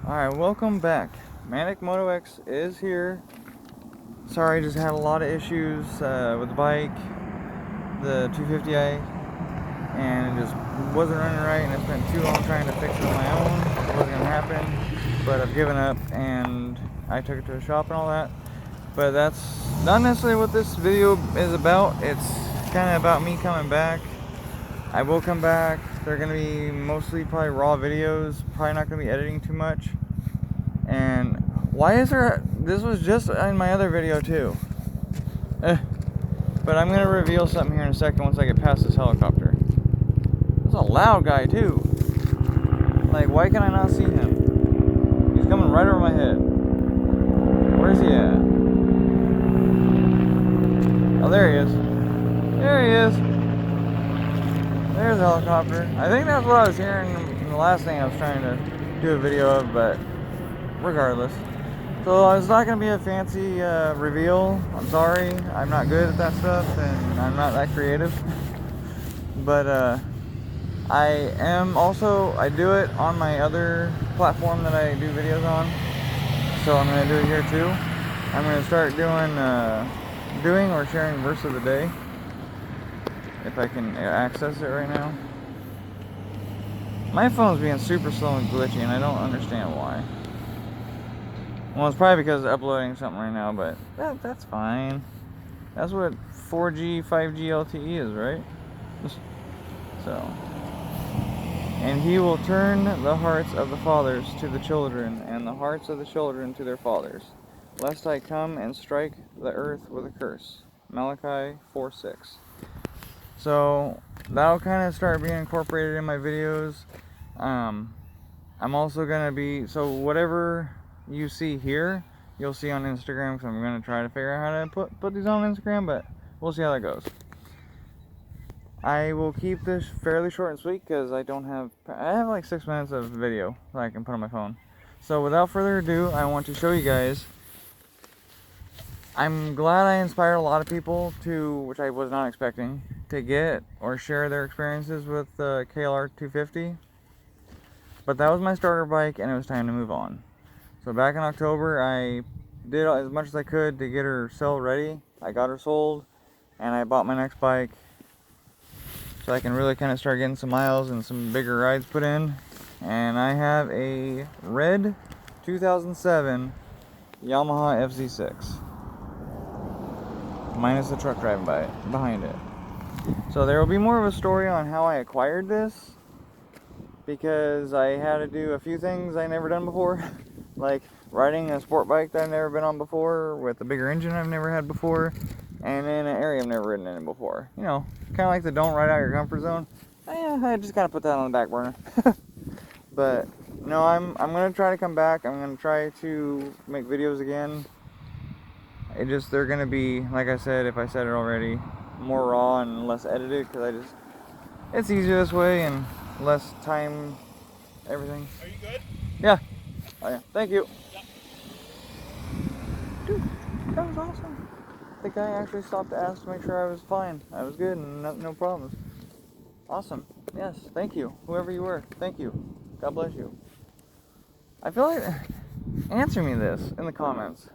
Alright, welcome back. ManicMotoX is here. Sorry, just had a lot of issues with the bike, the 250i, and it just wasn't running right, and I spent too long trying to fix it on my own. It wasn't going to happen, but I've given up, and I took it to a shop and all that. But that's not necessarily what this video is about. It's kind of about me coming back. I will come back. They're going to be mostly probably raw videos. Probably not going to be editing too much. And why is there... This was just in my other video too. But I'm going to reveal something here in a second once I get past this helicopter. That's a loud guy too. Like, why can I not see him? He's coming right over my head. Where's he at? Oh, there he is. There he is. There's a helicopter. I think that's what I was hearing in the last thing I was trying to do a video of, but regardless. So it's not going to be a fancy reveal. I'm sorry. I'm not good at that stuff, and I'm not that creative. But I am also, I do it on my other platform that I do videos on. So I'm going to do it here too. I'm going to start doing or sharing verse of the day. If I can access it right now. My phone's being super slow and glitchy, and I don't understand why. Well, it's probably because of uploading something right now, but that's fine. That's what 4G, 5G LTE is, right? So. And he will turn the hearts of the fathers to the children, and the hearts of the children to their fathers, lest I come and strike the earth with a curse. Malachi 4:6. So that'll kind of start being incorporated in my videos. I'm also gonna be, so whatever you see here, you'll see on Instagram, because I'm gonna try to figure out how to put these on Instagram, but we'll see how that goes. I will keep this fairly short and sweet because I have like 6 minutes of video that I can put on my phone. So without further ado, I want to show you guys. I'm glad I inspired a lot of people to, which I was not expecting, to get or share their experiences with the KLR 250. But that was my starter bike, and it was time to move on. So back in October, I did as much as I could to get her sell ready. I got her sold, and I bought my next bike so I can really kind of start getting some miles and some bigger rides put in. And I have a red 2007 Yamaha FZ6. Minus the truck driving behind it. So there will be more of a story on how I acquired this, because I had to do a few things I never done before, like riding a sport bike that I've never been on before, with a bigger engine I've never had before, and in an area I've never ridden in before. You know, kind of like the don't ride out your comfort zone. I just kind of put that on the back burner. But no, I'm gonna try to come back. I'm gonna try to make videos again. They're gonna be, like I said, if I said it already, more raw and less edited, because it's easier this way and less time, everything. Are you good? Yeah. Oh yeah. Thank you. Yeah. Dude, that was awesome. The guy actually stopped to ask to make sure I was fine. I was good and no problems. Awesome. Yes. Thank you. Whoever you were. Thank you. God bless you. I feel like, answer me this in the comments.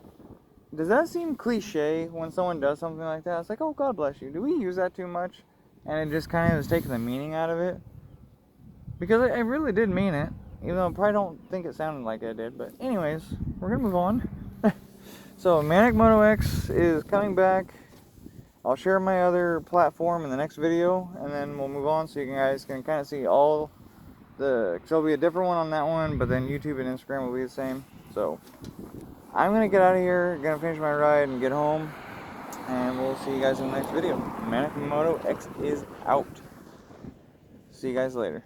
Does that seem cliche when someone does something like that? It's like, oh, God bless you. Do we use that too much? And it just kind of is taking the meaning out of it? Because I really did mean it. Even though I probably don't think it sounded like I did. But anyways, we're going to move on. So, ManicMotoX is coming back. I'll share my other platform in the next video. And then we'll move on so you guys can kind of see all the... So there'll be a different one on that one. But then YouTube and Instagram will be the same. So... I'm going to get out of here, going to finish my ride and get home, and we'll see you guys in the next video. ManicMotoX is out. See you guys later.